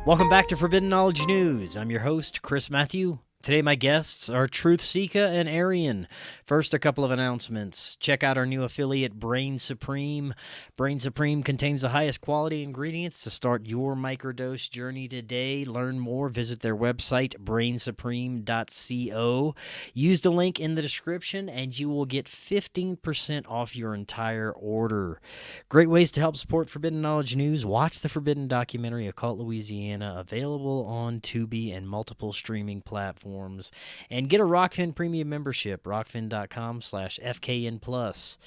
Welcome back to Forbidden Knowledge News. I'm your host, Chris Matthew. Today my guests are TruthSeekah and Arien. First, a couple of announcements. Check out our new affiliate, Brainsupreme. Brainsupreme contains the highest quality ingredients to start your microdose journey today. Learn more, visit their website, brainsupreme.co. Use the link in the description and you will get 15% off your entire order. Great ways to help support Forbidden Knowledge News. Watch the Forbidden documentary, Occult Louisiana, available on Tubi and multiple streaming platforms. And get a Rokfin premium membership, rokfin.com/FKN+.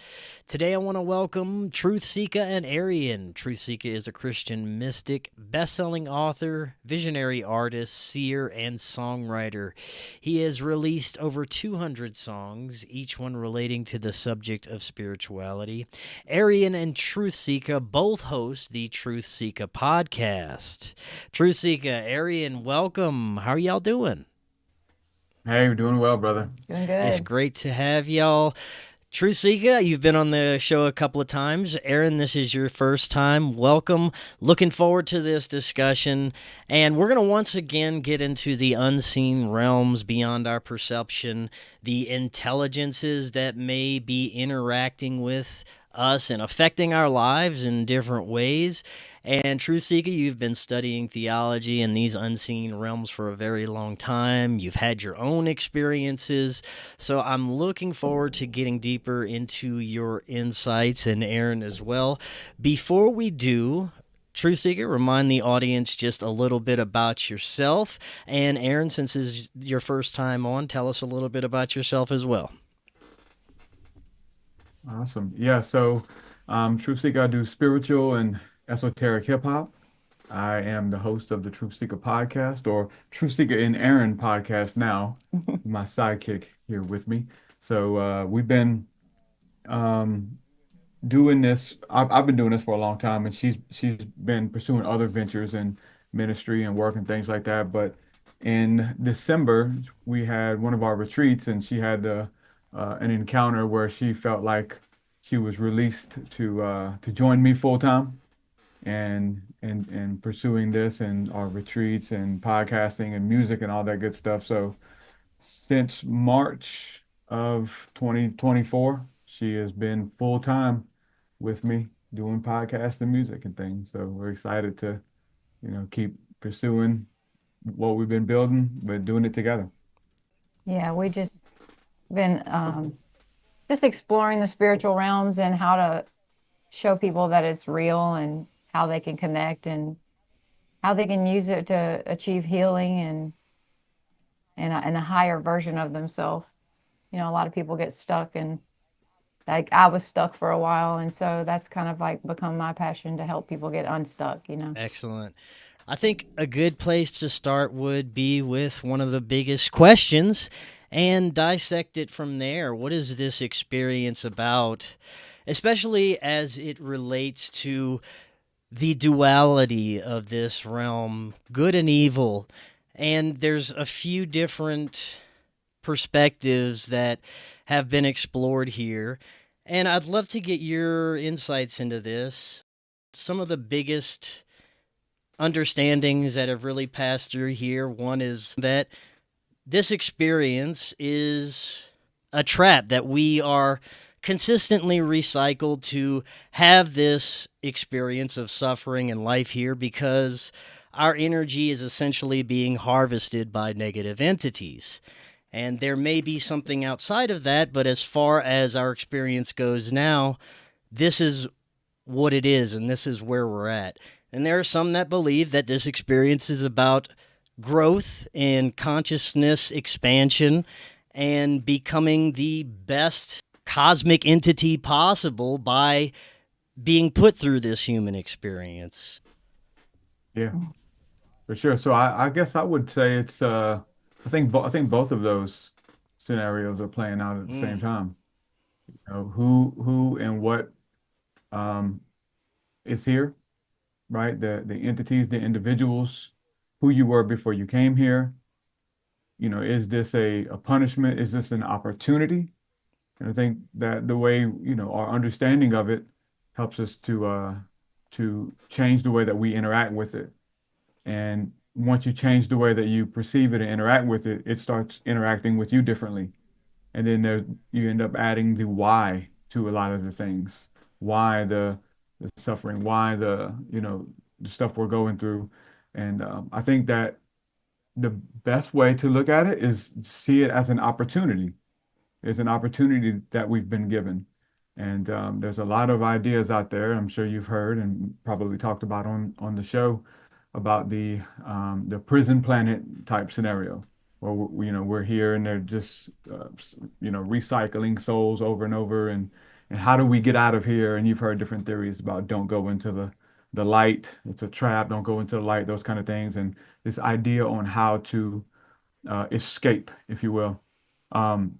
Today I want to welcome TruthSeekah and Arien. TruthSeekah is a Christian mystic, best-selling author, visionary artist, seer, and songwriter. He has released over 200 songs, each one relating to the subject of spirituality. Arien and TruthSeekah both host the TruthSeekah podcast. TruthSeekah, Arien, welcome. How are y'all doing? Hey, we're doing well, brother. Doing good. It's great to have y'all. TruthSeekah, you've been on the show a couple of times. Arien, this is your first time. Welcome. Looking forward to this discussion. And we're going to once again get into the unseen realms beyond our perception, the intelligences that may be interacting with us and affecting our lives in different ways. And TruthSeekah, you've been studying theology in these unseen realms for a very long time. You've had your own experiences. So I'm looking forward to getting deeper into your insights, and Arien as well. Before we do, TruthSeekah, remind the audience just a little bit about yourself. And Arien, since it's your first time on, tell us a little bit about yourself as well. Awesome. Yeah, so TruthSeekah, I do spiritual and esoteric hip hop. I am the host of the TruthSeekah podcast, or TruthSeekah and Arien podcast now, my sidekick here with me. So we've been doing this. I've been doing this for a long time, and she's been pursuing other ventures in ministry and work and things like that. But in December, we had one of our retreats, and she had an encounter where she felt like she was released to join me full time and pursuing this and our retreats and podcasting and music and all that good stuff. So since March of 2024, she has been full time with me doing podcasts and music and things. So we're excited to, keep pursuing what we've been building, but doing it together. Yeah, we just been just exploring the spiritual realms and how to show people that it's real and how they can connect and how they can use it to achieve healing and a higher version of themselves. A lot of people get stuck, and like I was stuck for a while, and so that's kind of like become my passion to help people get unstuck. Excellent. I think a good place to start would be with one of the biggest questions and dissect it from there. What is this experience about, especially as it relates to the duality of this realm, good and evil? And there's a few different perspectives that have been explored here. And I'd love to get your insights into this. Some of the biggest understandings that have really passed through here. One is that this experience is a trap, that we are consistently recycled to have this experience of suffering and life here because our energy is essentially being harvested by negative entities. And there may be something outside of that, but as far as our experience goes now, this is what it is, and this is where we're at. And there are some that believe that this experience is about growth and consciousness expansion and becoming the best cosmic entity possible by being put through this human experience. Yeah, for sure. So I guess I would say it's I think both of those scenarios are playing out at the same time. Who and what is here, right? The entities, the individuals, who you were before you came here. Is this a punishment? Is this an opportunity? And I think that the way, our understanding of it helps us to change the way that we interact with it. And once you change the way that you perceive it and interact with it, it starts interacting with you differently. And then you end up adding the why to a lot of the things. Why the suffering, why the stuff we're going through. And I think that the best way to look at it is see it as an opportunity. It's an opportunity that we've been given. And there's a lot of ideas out there. I'm sure you've heard and probably talked about on the show about the prison planet type scenario, where we're here and they're just recycling souls over and over, and how do we get out of here? And you've heard different theories about don't go into the light. It's a trap. Don't go into the light. Those kind of things, and this idea on how to escape, if you will. Um,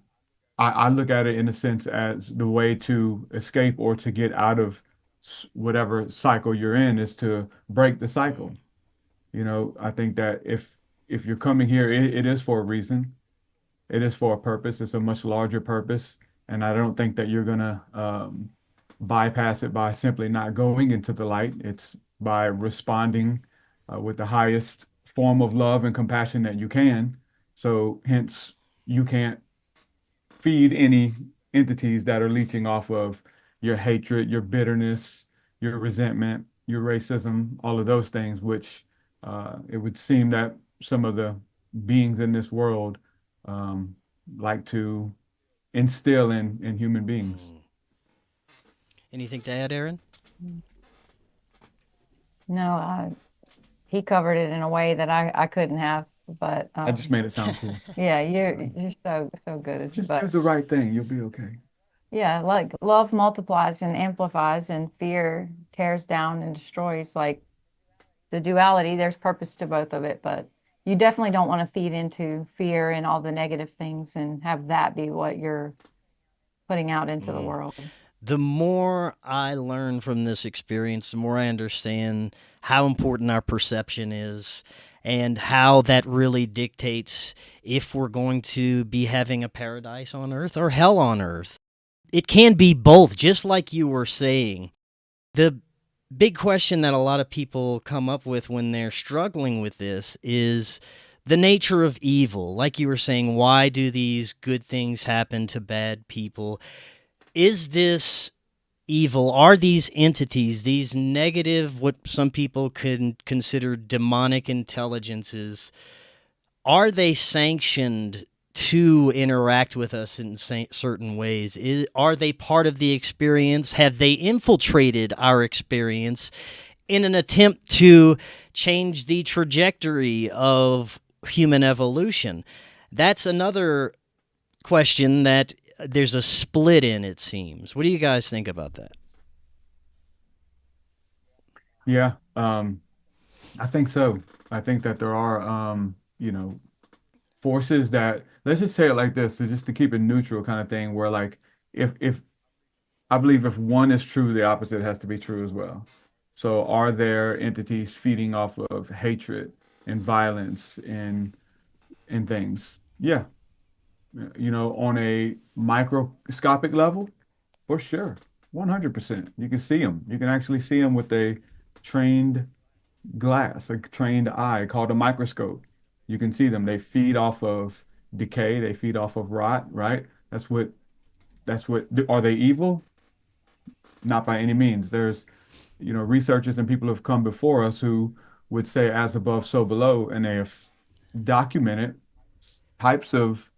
I look at it in a sense as the way to escape or to get out of whatever cycle you're in is to break the cycle. I think that if you're coming here, it is for a reason. It is for a purpose. It's a much larger purpose, and I don't think that you're gonna bypass it by simply not going into the light. It's by responding with the highest form of love and compassion that you can. So hence, you can't feed any entities that are leeching off of your hatred, your bitterness, your resentment, your racism, all of those things, which it would seem that some of the beings in this world um, like to instill in human beings. Anything to add, Arien? No, he covered it in a way that I couldn't have, but I just made it sound cool. yeah, you're so good at it. Just But do the right thing, you'll be okay. yeah, like love multiplies and amplifies, and fear tears down and destroys. Like the duality, there's purpose to both of it, but you definitely don't want to feed into fear and all the negative things and have that be what you're putting out into the world. The more I learn from this experience, the more I understand how important our perception is and how that really dictates if we're going to be having a paradise on earth or hell on earth. It can be both, just like you were saying. The big question that a lot of people come up with when they're struggling with this is the nature of evil. Like you were saying, why do these good things happen to bad people? Is this evil? Are these entities, these negative, what some people could consider demonic intelligences, are they sanctioned to interact with us in certain ways? Are they part of the experience? Have they infiltrated our experience in an attempt to change the trajectory of human evolution? That's another question that there's a split in, it seems. What do you guys think about that? Yeah, I think so. I think that there are, forces that, let's just say it like this, so just to keep it neutral kind of thing, where like if I believe if one is true, the opposite has to be true as well. So are there entities feeding off of hatred and violence and things? Yeah. On a microscopic level, for sure. 100%. You can see them. You can actually see them with a trained glass, a trained eye called a microscope. You can see them. They feed off of decay, they feed off of rot, right? That's what are they evil? Not by any means. There's, researchers and people have come before us who would say as above, so below, and they have documented types of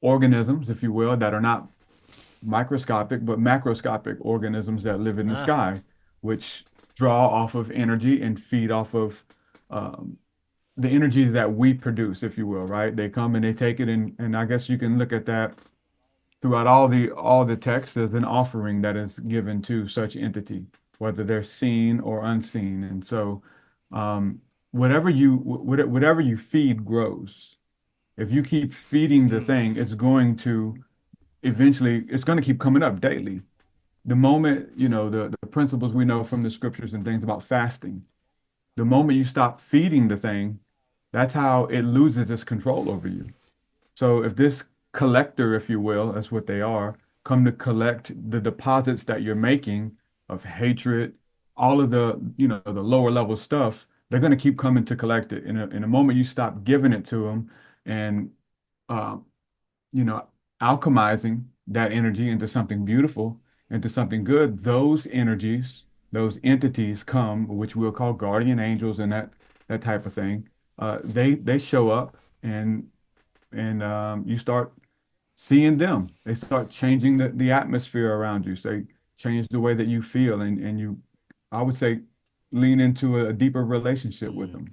organisms, if you will, that are not microscopic, but macroscopic organisms that live in the sky, which draw off of energy and feed off of the energy that we produce, if you will, right? They come and they take it, and I guess you can look at that throughout all the text as an offering that is given to such entity, whether they're seen or unseen. And so, whatever you feed grows. If you keep feeding the thing, it's going to keep coming up daily. The moment, the principles we know from the scriptures and things about fasting, the moment you stop feeding the thing, that's how it loses its control over you. So if this collector, if you will, that's what they are, come to collect the deposits that you're making of hatred, all of the lower level stuff, they're going to keep coming to collect it. In a moment you stop giving it to them and uh, you know, alchemizing that energy into something beautiful, into something good, those energies, those entities come, which we'll call guardian angels and that type of thing. They show up and you start seeing them. They start changing the atmosphere around you. So they change the way that you feel and you, I would say, lean into a deeper relationship with them.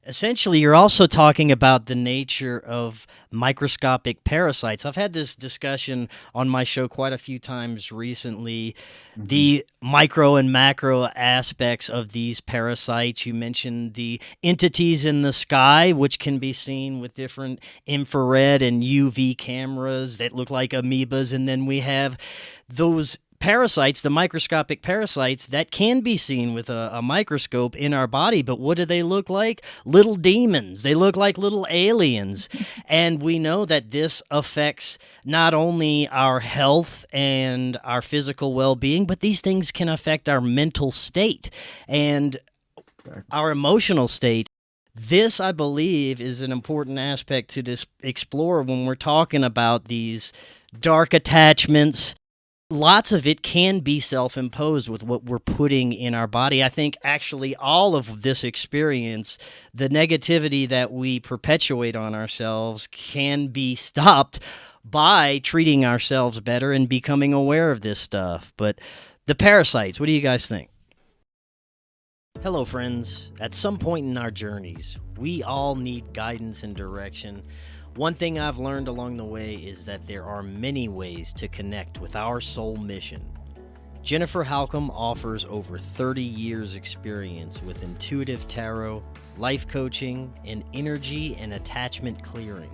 Essentially, you're also talking about the nature of microscopic parasites. I've had this discussion on my show quite a few times recently. Hmm. The micro and macro aspects of these parasites. You mentioned the entities in the sky, which can be seen with different infrared and UV cameras that look like amoebas. And then we have those parasites, the microscopic parasites that can be seen with a microscope in our body. But what do they look like? Little demons. They look like little aliens. And we know that this affects not only our health and our physical well being, but these things can affect our mental state and our emotional state. This, I believe, is an important aspect to explore when we're talking about these dark attachments. Lots of it can be self-imposed with what we're putting in our body. I think actually all of this experience, the negativity that we perpetuate on ourselves, can be stopped by treating ourselves better and becoming aware of this stuff. But the parasites, what do you guys think? Hello, friends. At some point in our journeys, we all need guidance and direction. One thing I've learned along the way is that there are many ways to connect with our soul mission. Jennifer Halcame offers over 30 years' experience with intuitive tarot, life coaching, and energy and attachment clearing.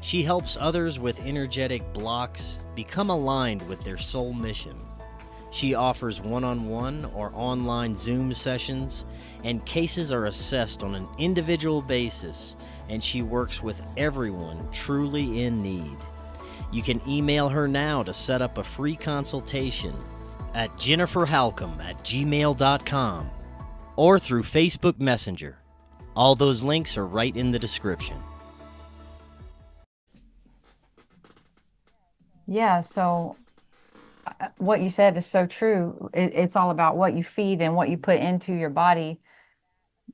She helps others with energetic blocks become aligned with their soul mission. She offers one-on-one or online Zoom sessions, and cases are assessed on an individual basis, and she works with everyone truly in need. You can email her now to set up a free consultation at jenniferhalcame@gmail.com or through Facebook Messenger. All those links are right in the description. Yeah, so what you said is so true. It's all about what you feed and what you put into your body.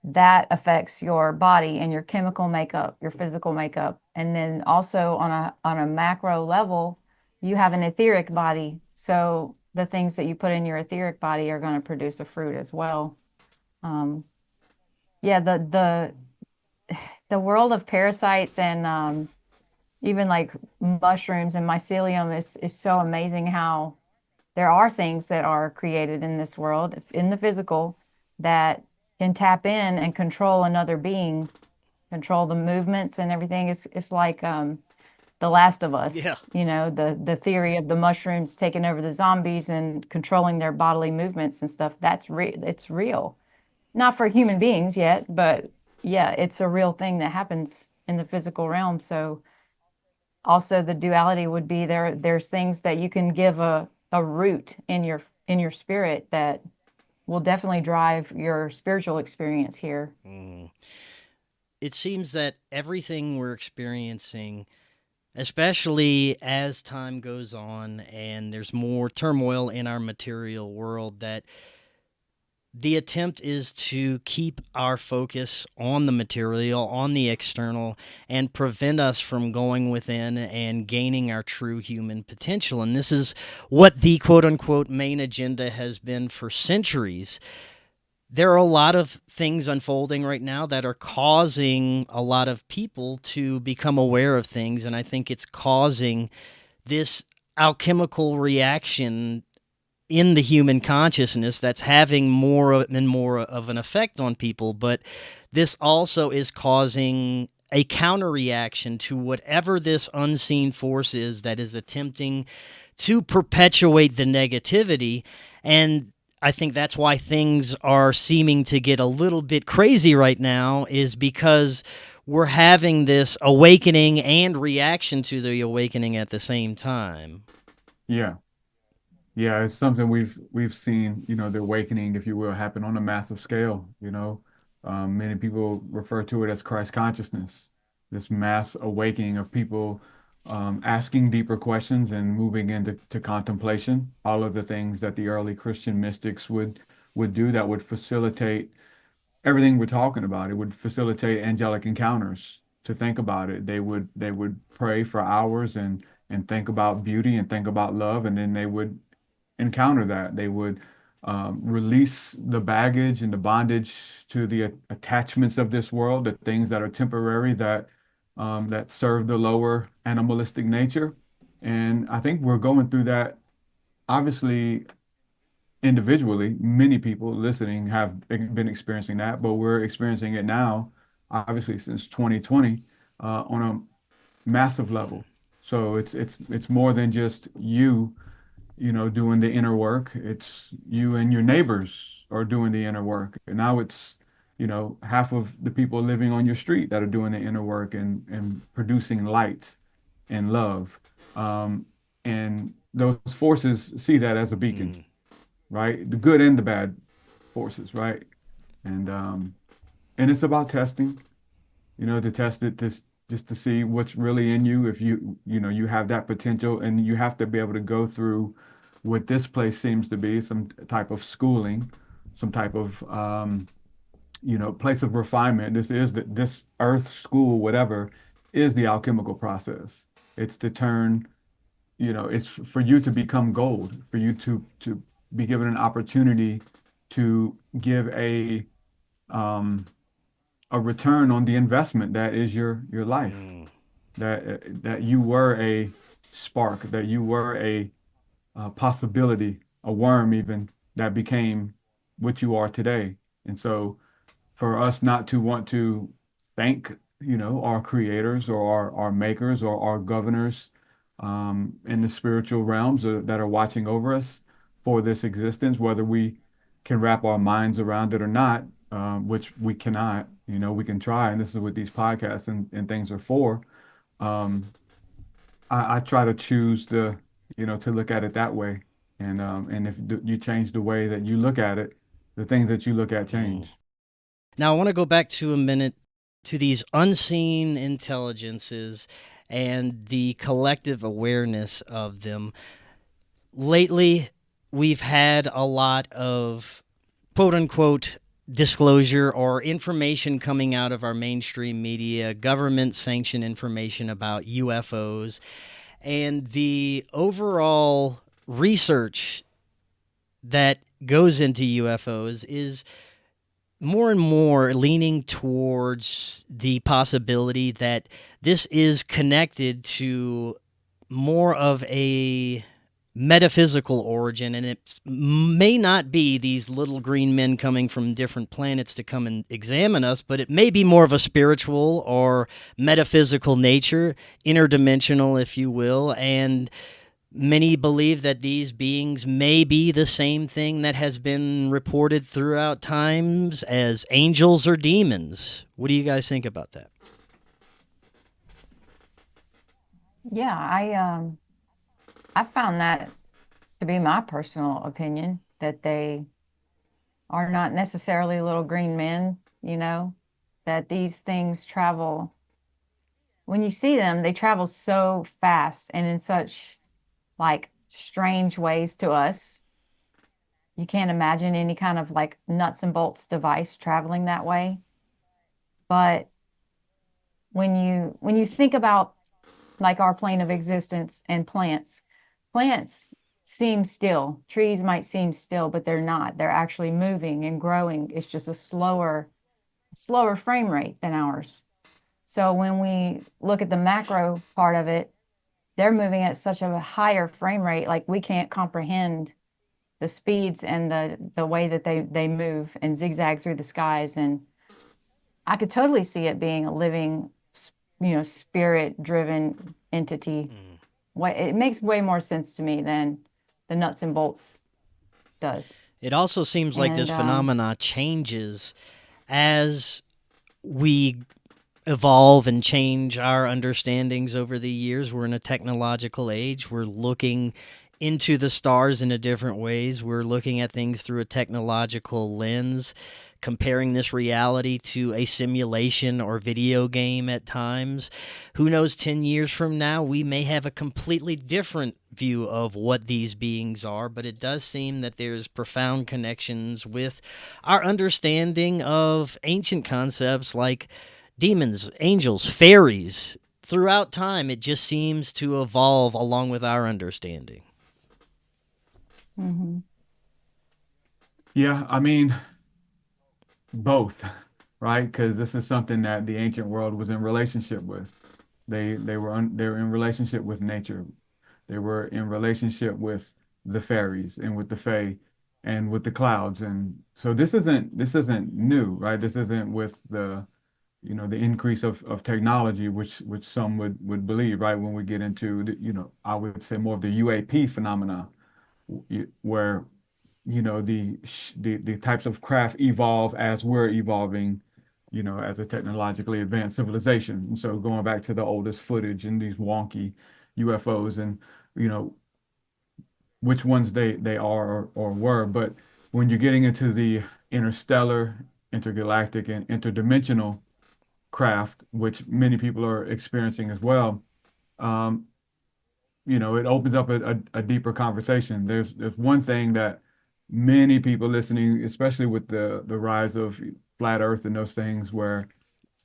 That affects your body and your chemical makeup, your physical makeup. And then also on a macro level, you have an etheric body. So the things that you put in your etheric body are going to produce a fruit as well. Um, yeah, the world of parasites and even like mushrooms and mycelium is so amazing how there are things that are created in this world, in the physical, that can tap in and control another being, control the movements and everything. It's like The Last of Yeah. Us, the theory of the mushrooms taking over the zombies and controlling their bodily movements and stuff. It's real. Not for human beings yet, but yeah, it's a real thing that happens in the physical realm. So also the duality would be there's things that you can give a root in your spirit that will definitely drive your spiritual experience here. It seems that everything we're experiencing, especially as time goes on and there's more turmoil in our material world, that the attempt is to keep our focus on the material, on the external, and prevent us from going within and gaining our true human potential. And this is what the quote-unquote main agenda has been for centuries. There are a lot of things unfolding right now that are causing a lot of people to become aware of things, and I think it's causing this alchemical reaction in the human consciousness that's having more and more of an effect on people. But this also is causing a counter reaction to whatever this unseen force is that is attempting to perpetuate the negativity. And I think that's why things are seeming to get a little bit crazy right now, is because we're having this awakening and reaction to the awakening at the same time. Yeah. Yeah, it's something we've seen, the awakening, if you will, happen on a massive scale. Many people refer to it as Christ consciousness, this mass awakening of people asking deeper questions and moving into contemplation. All of the things that the early Christian mystics would do that would facilitate everything we're talking about. It would facilitate angelic encounters. To think about it, they would pray for hours and think about beauty and think about love, and then they would encounter that. They would release the baggage and the bondage to the attachments of this world, the things that are temporary, that serve the lower animalistic nature. And I think we're going through that. Obviously, individually, many people listening have been experiencing that, but we're experiencing it now, obviously since 2020, on a massive level. So it's more than just you doing the inner work. It's you and your neighbors are doing the inner work. And now it's, half of the people living on your street that are doing the inner work and producing light and love. And those forces see that as a beacon, right? The good and the bad forces, right? And it's about testing, to test it just to see what's really in you. If you have that potential, and you have to be able to go through what this place seems to be, some type of schooling, some type of place of refinement. This earth school, whatever, is the alchemical process. It's to turn, it's for you to become gold, for you to be given an opportunity to give a return on the investment that is your life. That you were a spark, that you were a possibility, a worm even, that became what you are today. And so for us not to want to thank, our creators or our makers or our governors in the spiritual realms that are watching over us for this existence, whether we can wrap our minds around it or not, which we cannot. We can try, and this is what these podcasts and things are for. I try to choose to look at it that way. And if you change the way that you look at it, the things that you look at change. Now, I want to go back to a minute to these unseen intelligences and the collective awareness of them. Lately, we've had a lot of quote-unquote disclosure or information coming out of our mainstream media, government-sanctioned information about UFOs, and the overall research that goes into UFOs is more and more leaning towards the possibility that this is connected to more of a metaphysical origin, and it may not be these little green men coming from different planets to come and examine us, but it may be more of a spiritual or metaphysical nature, interdimensional, if you will, and many believe that these beings may be the same thing that has been reported throughout times as angels or demons. What do you guys think about that? Yeah, I found that to be my personal opinion, that they are not necessarily little green men, that these things travel. When you see them, they travel so fast and in such strange ways to us. You can't imagine any kind of nuts and bolts device traveling that way. But when you think about our plane of existence and plants seem still. Trees might seem still, but they're not. They're actually moving and growing. It's just a slower frame rate than ours. So when we look at the macro part of it, they're moving at such a higher frame rate, we can't comprehend the speeds and the way that they move and zigzag through the skies. And I could totally see it being a living, spirit-driven entity. It makes way more sense to me than the nuts and bolts does. It also seems like this phenomena changes as we evolve and change our understandings over the years. We're in a technological age. We're looking into the stars in a different ways. We're looking at things through a technological lens, comparing this reality to a simulation or video game at times. Who knows, 10 years from now, we may have a completely different view of what these beings are, but it does seem that there's profound connections with our understanding of ancient concepts like demons, angels, fairies. Throughout time, it just seems to evolve along with our understanding. Mm-hmm. Yeah, I mean, both, right? Because this is something that the ancient world was in relationship with. They were in relationship with nature. They were in relationship with the fairies and with the fae and with the clouds. And so this isn't new, right? This isn't with the increase of technology, which some would believe, right? When we get into I would say more of the UAP phenomena, where the types of craft evolve as we're evolving, as a technologically advanced civilization. And so going back to the oldest footage and these wonky UFOs and you know which ones they are or were, but when you're getting into the interstellar, intergalactic, and interdimensional craft, which many people are experiencing as well, um, it opens up a deeper conversation. There's one thing that many people listening, especially with the rise of flat Earth and those things, where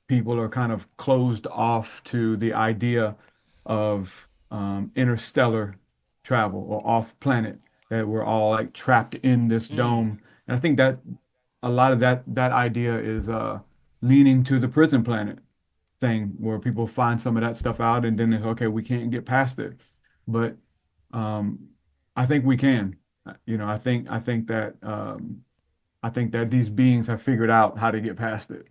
people are kind of closed off to the idea of interstellar travel or off planet, that we're all like trapped in this dome. And I think that a lot of that idea is leaning to the prison planet thing, where people find some of that stuff out and then it's okay, we can't get past it. But I think we can. I think that these beings have figured out how to get past it.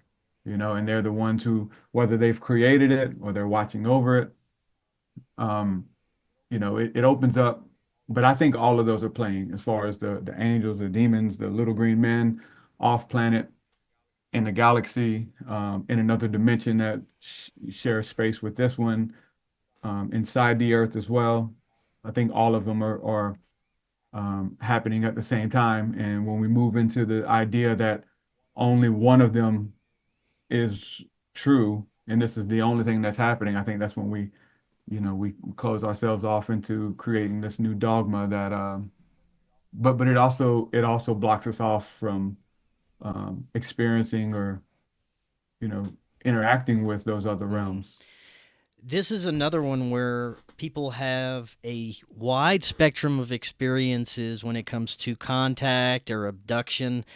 And they're the ones who, whether they've created it or they're watching over it, it opens up. But I think all of those are playing, as far as the angels, the demons, the little green men, off planet, in the galaxy, in another dimension that shares space with this one, inside the Earth as well. I think all of them are happening at the same time. And when we move into the idea that only one of them is true, and this is the only thing that's happening, I think that's when we close ourselves off into creating this new dogma that, but it also blocks us off from experiencing or interacting with those other realms. This is another one where people have a wide spectrum of experiences when it comes to contact or abduction.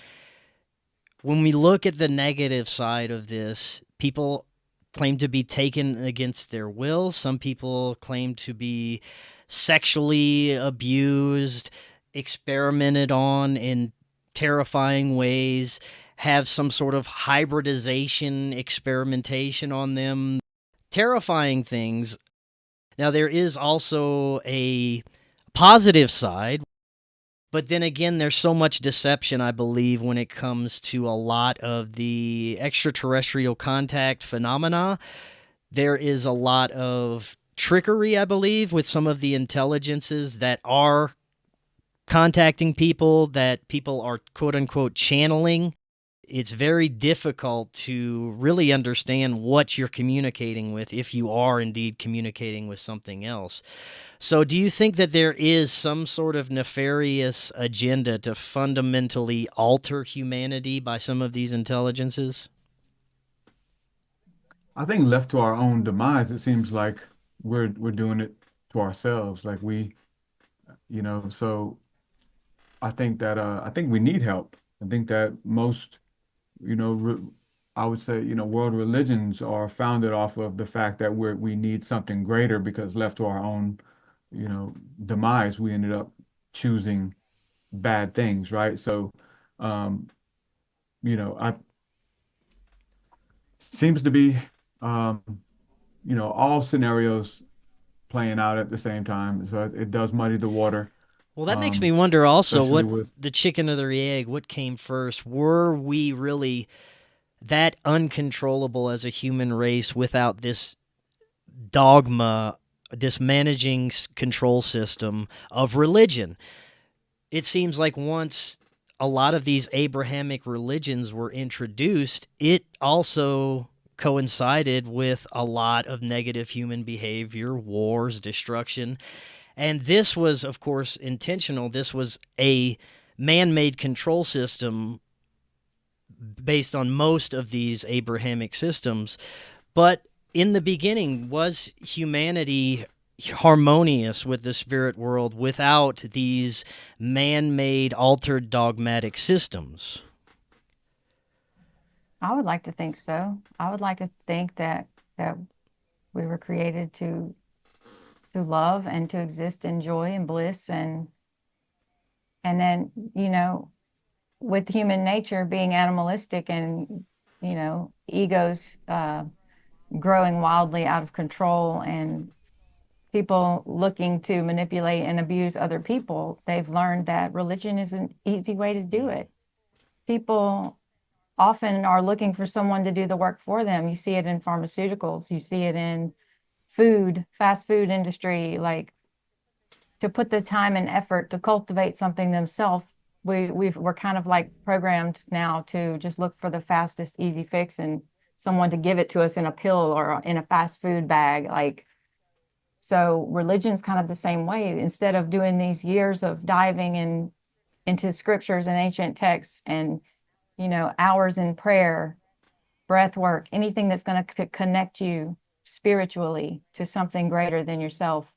When we look at the negative side of this, people claim to be taken against their will. Some people claim to be sexually abused, experimented on in terrifying ways, have some sort of hybridization experimentation on them. Terrifying things. Now, there is also a positive side, but then again, there's so much deception, I believe, when it comes to a lot of the extraterrestrial contact phenomena. There is a lot of trickery, I believe, with some of the intelligences that are contacting people, that people are quote-unquote channeling. It's very difficult to really understand what you're communicating with, if you are indeed communicating with something else. So do you think that there is some sort of nefarious agenda to fundamentally alter humanity by some of these intelligences? I think left to our own demise, it seems like we're doing it to ourselves. Like so I think we need help. I think that most, I would say, world religions are founded off of the fact that we need something greater, because left to our own, demise, we ended up choosing bad things, right? So, um, I seems to be, um, all scenarios playing out at the same time. So it does muddy the water, Well, that makes me wonder also especially what with, the chicken or the egg, what came first? Were we really that uncontrollable as a human race without this dogma this managing control system of religion. It seems like once a lot of these Abrahamic religions were introduced, it also coincided with a lot of negative human behavior, wars, destruction. And this was, of course, intentional. This was a man made control system based on most of these Abrahamic systems. But in the beginning, was humanity harmonious with the spirit world without these man-made, altered dogmatic systems? I would like to think so. I would like to think that we were created to love and to exist in joy and bliss, and then, with human nature being animalistic and, egos growing wildly out of control, and people looking to manipulate and abuse other people, they've learned that religion is an easy way to do it. People often are looking for someone to do the work for them. You see it in pharmaceuticals, you see it in fast food industry, like to put the time and effort to cultivate something themselves. We're kind of like programmed now to just look for the fastest, easy fix and someone to give it to us in a pill or in a fast food bag. Like, so religion's kind of the same way. Instead of doing these years of diving into scriptures and ancient texts and, hours in prayer, breath work, anything that's going to connect you spiritually to something greater than yourself.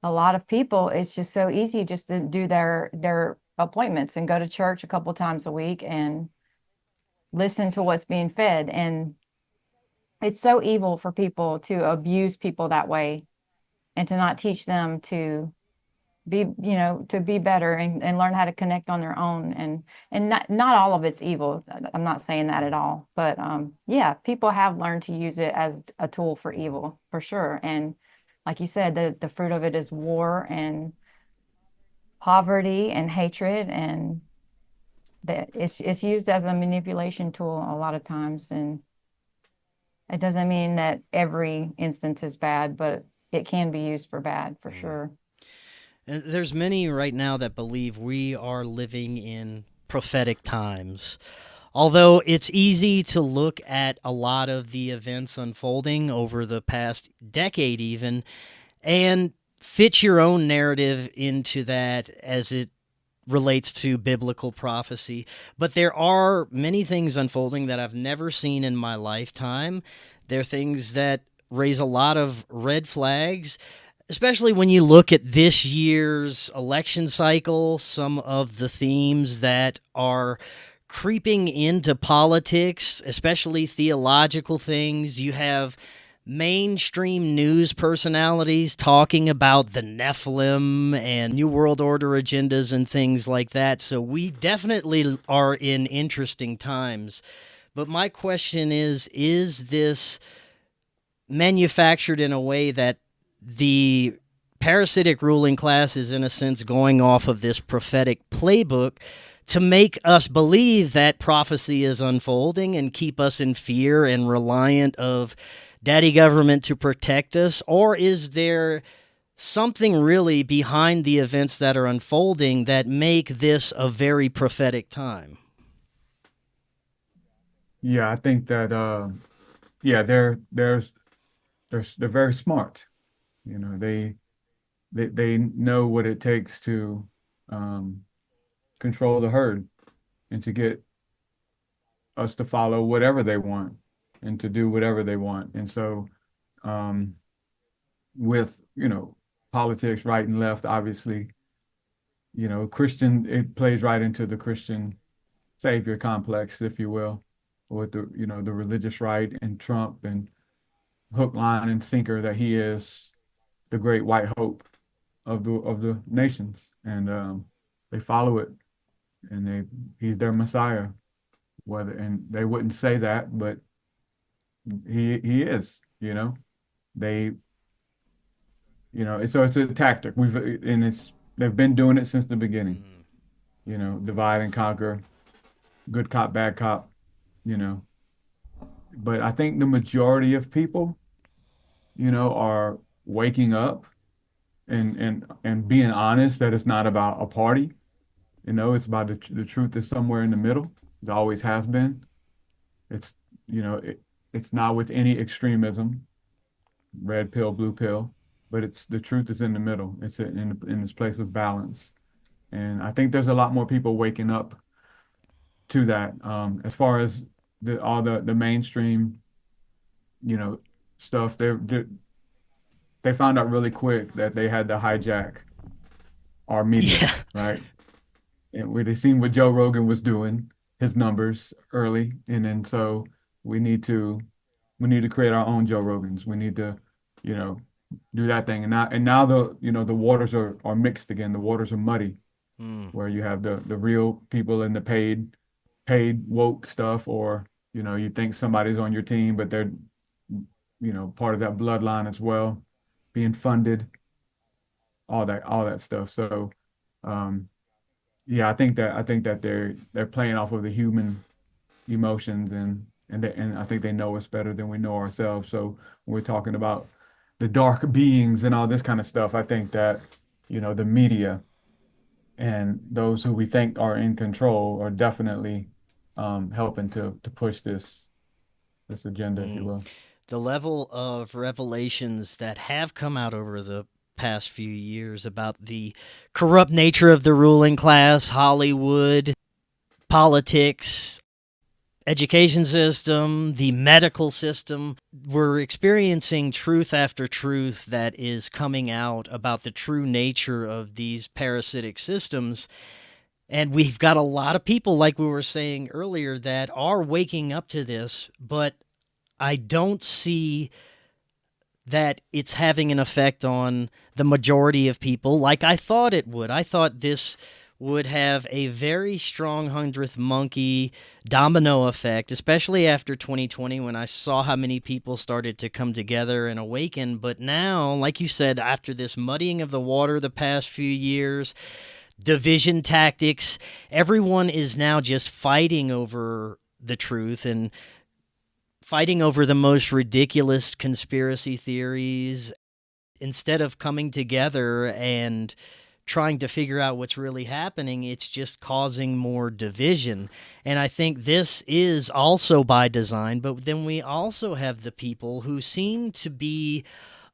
A lot of people, it's just so easy just to do their appointments and go to church a couple times a week and listen to what's being fed. And it's so evil for people to abuse people that way and to not teach them to be better and learn how to connect on their own. And not all of it's evil. I'm not saying that at all. But yeah, people have learned to use it as a tool for evil, for sure. And like you said, the fruit of it is war and poverty and hatred, and it's used as a manipulation tool a lot of times. And it doesn't mean that every instance is bad, but it can be used for bad, for sure. And there's many right now that believe we are living in prophetic times. Although it's easy to look at a lot of the events unfolding over the past decade even and fit your own narrative into that as it relates to biblical prophecy. But there are many things unfolding that I've never seen in my lifetime. There are things that raise a lot of red flags, especially when you look at this year's election cycle, some of the themes that are creeping into politics, especially theological things. You have mainstream news personalities talking about the Nephilim and New World Order agendas and things like that. So we definitely are in interesting times. But my question is this manufactured in a way that the parasitic ruling class is, in a sense, going off of this prophetic playbook to make us believe that prophecy is unfolding and keep us in fear and reliant of daddy government to protect us? Or is there something really behind the events that are unfolding that make this a very prophetic time? Yeah, I think that yeah, they're very smart. They know what it takes to control the herd and to get us to follow whatever they want and to do whatever they want. And so with, politics, right and left, obviously, it plays right into the Christian savior complex, if you will, with the religious right and Trump and hook, line, and sinker that he is the great white hope of the nations. And they follow it, and he's their Messiah. And they wouldn't say that, but he is, they, so it's a tactic. They've been doing it since the beginning, divide and conquer, good cop, bad cop, you know. But I think the majority of people, are waking up and being honest that it's not about a party. It's about the truth is somewhere in the middle. It always has been. It's it's not with any extremism, red pill, blue pill, but it's the truth is in the middle. It's in this place of balance. And I think there's a lot more people waking up to that. As far as all the mainstream, stuff, they found out really quick that they had to hijack our media, Yeah. right? And they seen what Joe Rogan was doing, his numbers early, and then so we need to we need to create our own Joe Rogans. We need to, you know, do that thing. And now the waters are mixed again. The waters are muddy, Mm. where you have the real people and the paid woke stuff, or you think somebody's on your team, but they're part of that bloodline as well, being funded, all that stuff. So yeah, I think that they're playing off of the human emotions, and I think they know us better than we know ourselves. So when we're talking about the dark beings and all this kind of stuff, I think that the media and those who we think are in control are definitely helping to push this agenda, if you Mm. will. The level of revelations that have come out over the past few years about the corrupt nature of the ruling class, Hollywood, politics, education system, the medical system. We're experiencing truth after truth that is coming out about the true nature of these parasitic systems. And we've got a lot of people, like we were saying earlier, that are waking up to this, but I don't see that it's having an effect on the majority of people like I thought it would. I thought this would have a very strong 100th monkey domino effect, especially after 2020 when I saw how many people started to come together and awaken. But now, like you said, after this muddying of the water the past few years, division tactics, everyone is now just fighting over the truth and fighting over the most ridiculous conspiracy theories instead of coming together and trying to figure out what's really happening. It's just causing more division. And I think this is also by design, but then we also have the people who seem to be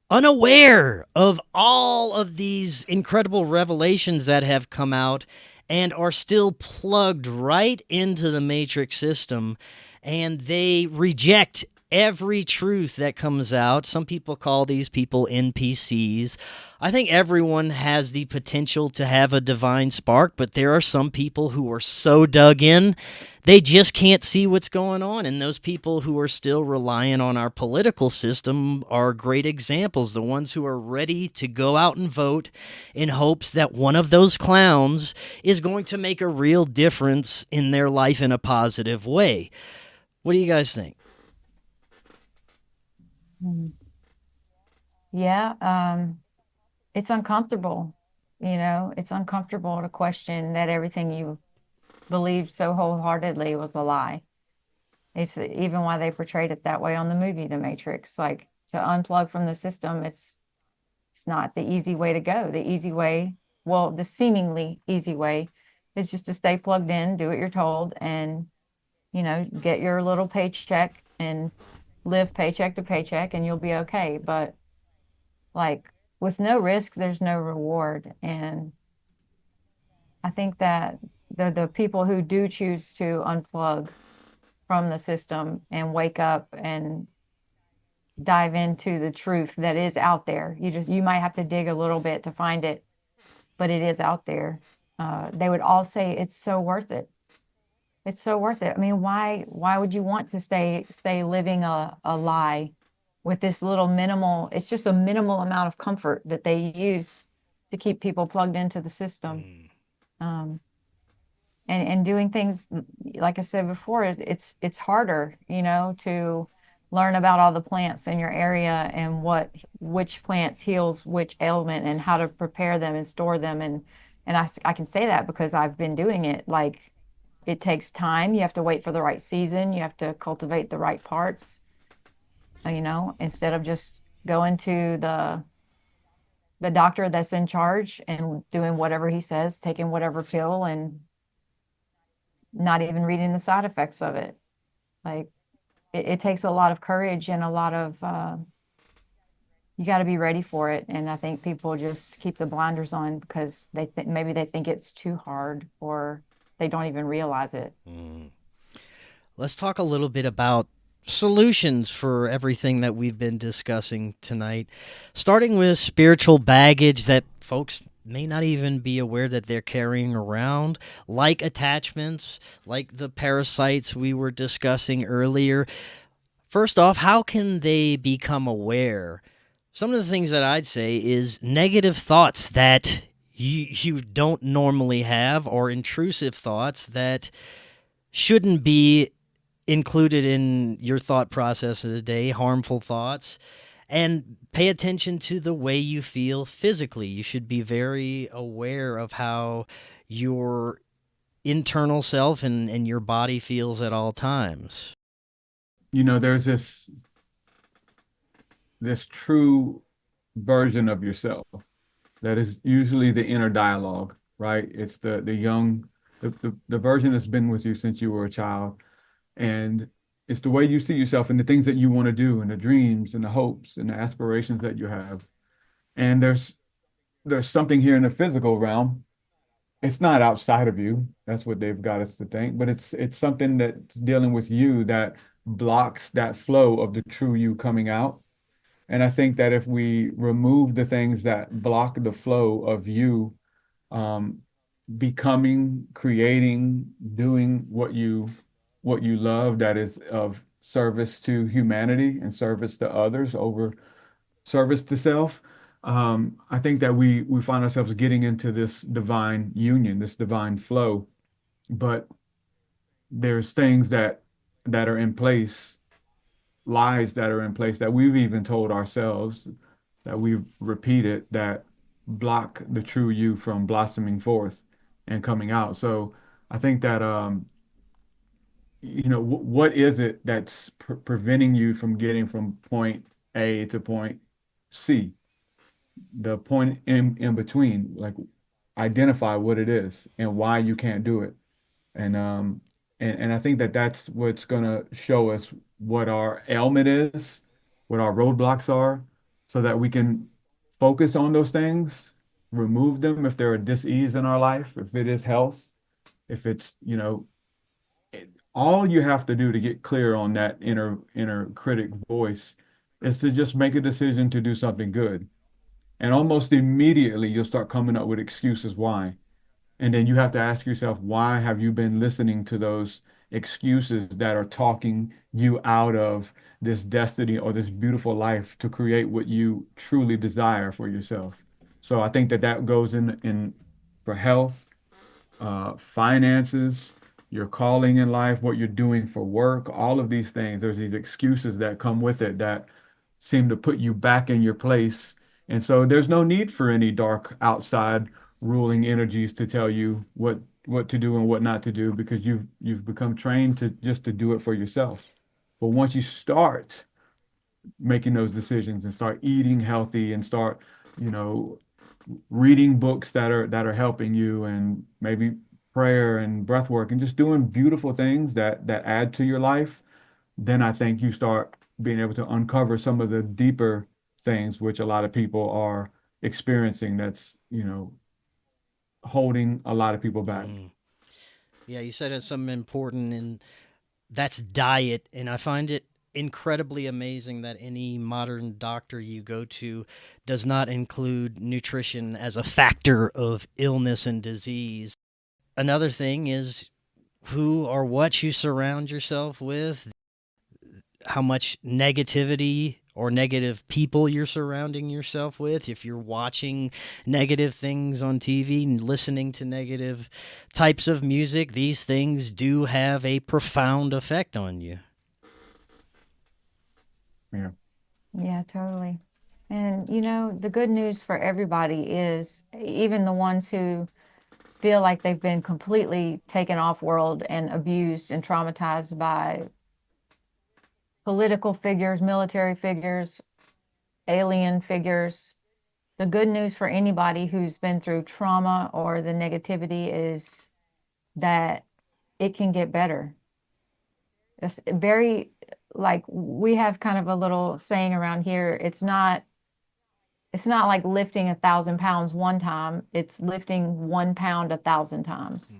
unaware of all of these incredible revelations that have come out and are still plugged right into the matrix system, and they reject every truth that comes out. Some people call these people NPCs. I think everyone has the potential to have a divine spark, but there are some people who are so dug in, they just can't see what's going on. And those people who are still relying on our political system are great examples. The ones who are ready to go out and vote in hopes that one of those clowns is going to make a real difference in their life in a positive way. What do you guys think? Mm. Yeah, it's uncomfortable. It's uncomfortable to question that everything you believed so wholeheartedly was a lie. It's even why they portrayed it that way on the movie The Matrix. Like, to unplug from the system, it's not the easy way to go. The easy way, well, the seemingly easy way is just to stay plugged in, do what you're told, and get your little paycheck and live paycheck to paycheck, and you'll be okay. But like, with no risk, there's no reward. And I think that the people who do choose to unplug from the system and wake up and dive into the truth that is out there, you might have to dig a little bit to find it, but it is out there. They would all say it's so worth it. It's so worth it. I mean, why would you want to stay living a lie with this little minimal, it's just a minimal amount of comfort that they use to keep people plugged into the system. And doing things, like I said before, it's harder, to learn about all the plants in your area and which plants heals which ailment and how to prepare them and store them. And I can say that because I've been doing it. Like, it takes time. You have to wait for the right season. You have to cultivate the right parts, instead of just going to the doctor that's in charge and doing whatever he says, taking whatever pill, and not even reading the side effects of it. Like, it takes a lot of courage and a lot of, you got to be ready for it. And I think people just keep the blinders on because maybe they think it's too hard, or they don't even realize it. Let's talk a little bit about solutions for everything that we've been discussing tonight, starting with spiritual baggage that folks may not even be aware that they're carrying around, like attachments, like the parasites we were discussing earlier. First off, how can they become aware? Some of the things that I'd say is negative thoughts that you don't normally have, or intrusive thoughts that shouldn't be included in your thought process of the day, harmful thoughts. And pay attention to the way you feel physically. You should be very aware of how your internal self and your body feels at all times. You know, there's this true version of yourself that is usually the inner dialogue, right? It's the version that's been with you since you were a child. And it's the way you see yourself and the things that you want to do and the dreams and the hopes and the aspirations that you have. And there's something here in the physical realm. It's not outside of you. That's what they've got us to think, but it's something that's dealing with you that blocks that flow of the true you coming out. And I think that if we remove the things that block the flow of you becoming, creating, doing what you love, that is of service to humanity and service to others over service to self, I think that we find ourselves getting into this divine union, this divine flow. But there's things that are in place, lies that are in place that we've even told ourselves, that we've repeated, that block the true you from blossoming forth and coming out. So I think that what is it that's preventing you from getting from point A to point C, the point in between? Like, identify what it is and why you can't do it. And I think that that's what's going to show us what our ailment is, what our roadblocks are, so that we can focus on those things, remove them if they're a dis-ease in our life, if it is health, if it's, all you have to do to get clear on that inner critic voice is to just make a decision to do something good. And almost immediately you'll start coming up with excuses why. And then you have to ask yourself, why have you been listening to those excuses that are talking you out of this destiny or this beautiful life to create what you truly desire for yourself? So I think that that goes in for health, finances, your calling in life, what you're doing for work, all of these things. There's these excuses that come with it that seem to put you back in your place. And so there's no need for any dark outside ruling energies to tell you what to do and what not to do, because you've become trained to just to do it for yourself. But once you start making those decisions and start eating healthy and start, reading books that are helping you, and maybe prayer and breath work and just doing beautiful things that add to your life, then I think you start being able to uncover some of the deeper things which a lot of people are experiencing, that's holding a lot of people back. Yeah, you said it's something important, and that's diet. And I find it incredibly amazing that any modern doctor you go to does not include nutrition as a factor of illness and disease. Another thing is who or what you surround yourself with, how much negativity or negative people you're surrounding yourself with. If you're watching negative things on TV and listening to negative types of music, these things do have a profound effect on you. Yeah. Yeah, totally. And the good news for everybody is, even the ones who feel like they've been completely taken off world and abused and traumatized by political figures, military figures, alien figures, the good news for anybody who's been through trauma or the negativity is that it can get better. It's very, like, we have kind of a little saying around here. It's not like lifting 1,000 pounds one time. It's lifting 1 pound 1,000 times.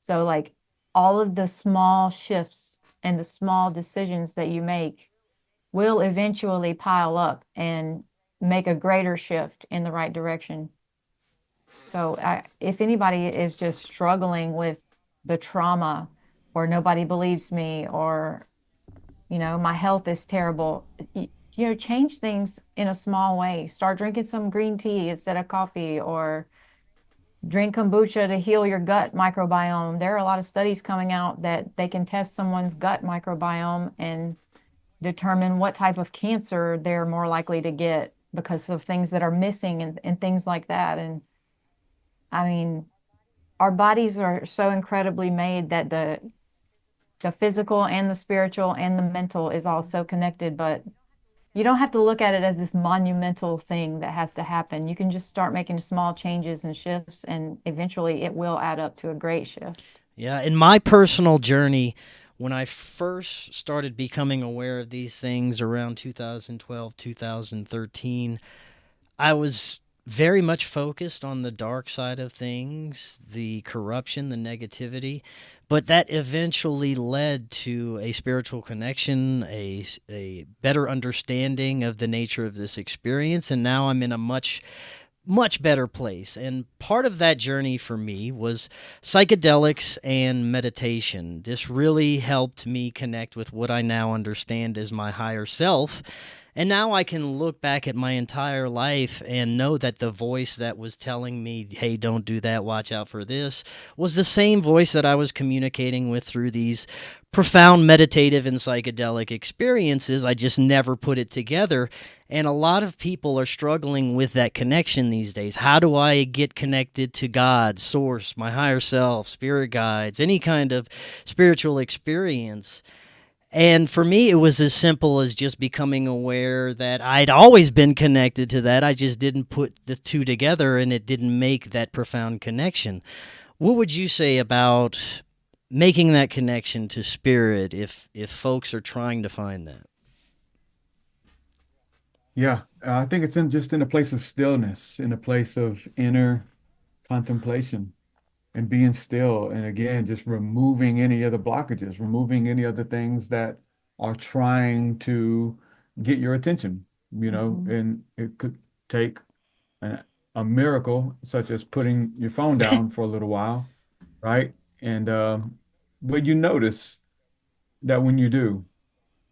So like all of the small shifts and the small decisions that you make will eventually pile up and make a greater shift in the right direction. So if anybody is just struggling with the trauma, or nobody believes me, or, my health is terrible, change things in a small way. Start drinking some green tea instead of coffee, or drink kombucha to heal your gut microbiome. There are a lot of studies coming out that they can test someone's gut microbiome and determine what type of cancer they're more likely to get because of things that are missing and things like that. And I mean, our bodies are so incredibly made that the physical and the spiritual and the mental is all so connected, but you don't have to look at it as this monumental thing that has to happen. You can just start making small changes and shifts, and eventually it will add up to a great shift. Yeah, in my personal journey, when I first started becoming aware of these things around 2012, 2013, I was very much focused on the dark side of things, the corruption, the negativity, but that eventually led to a spiritual connection, a better understanding of the nature of this experience, and now I'm in a much better place. And part of that journey for me was psychedelics and meditation. This really helped me connect with what I now understand as my higher self. And now I can look back at my entire life and know that the voice that was telling me, hey, don't do that, watch out for this, was the same voice that I was communicating with through these profound meditative and psychedelic experiences. I just never put it together. And a lot of people are struggling with that connection these days. How do I get connected to God, source, my higher self, spirit guides, any kind of spiritual experience? And for me, it was as simple as just becoming aware that I'd always been connected to that. I just didn't put the two together, and it didn't make that profound connection. What would you say about making that connection to spirit if folks are trying to find that? Yeah, I think it's just in a place of stillness, in a place of inner contemplation and being still. And again, just removing any other blockages, removing any other things that are trying to get your attention, and it could take a miracle, such as putting your phone down for a little while, right? And but you notice that when you do,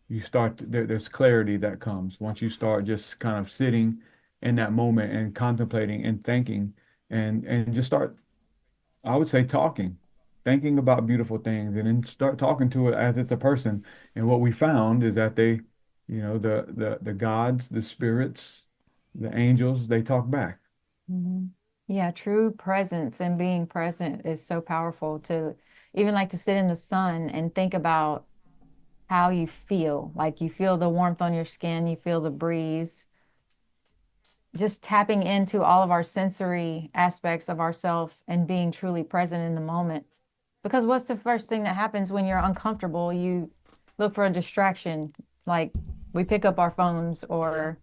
you start there's clarity that comes once you start just kind of sitting in that moment and contemplating and thinking and just start, I would say, thinking about beautiful things, and then start talking to it as it's a person. And what we found is that they, the gods, the spirits, the angels, they talk back. Mm-hmm. Yeah, true presence and being present is so powerful. To even like to sit in the sun and think about how you feel. Like you feel the warmth on your skin, you feel the breeze. Just tapping into all of our sensory aspects of ourself and being truly present in the moment. Because what's the first thing that happens when you're uncomfortable? You look for a distraction. Like we pick up our phones, or,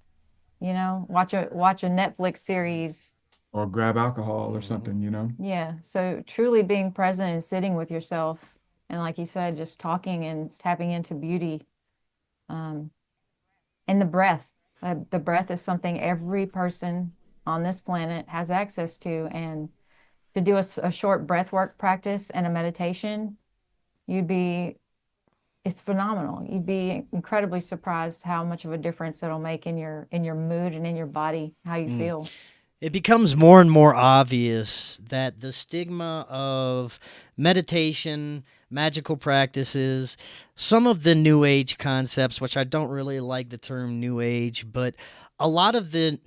watch a Netflix series. Or grab alcohol or something. Yeah. So truly being present and sitting with yourself. And like you said, just talking and tapping into beauty. And the breath. The breath is something every person on this planet has access to. And to do a short breath work practice and a meditation, it's phenomenal. You'd be incredibly surprised how much of a difference it'll make in your mood and in your body, how you feel. It becomes more and more obvious that the stigma of meditation, magical practices, some of the New Age concepts, which I don't really like the term New Age, but a lot of the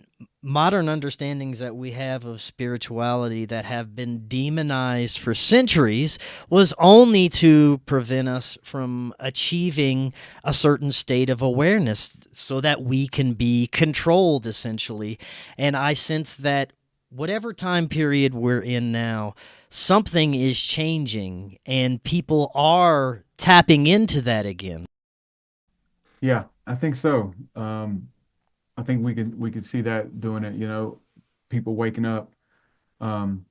modern understandings that we have of spirituality that have been demonized for centuries was only to prevent us from achieving a certain state of awareness so that we can be controlled, essentially. And I sense that whatever time period we're in now, something is changing and people are tapping into that again. Yeah, I think so. I think we could see that doing it, people waking up. Um,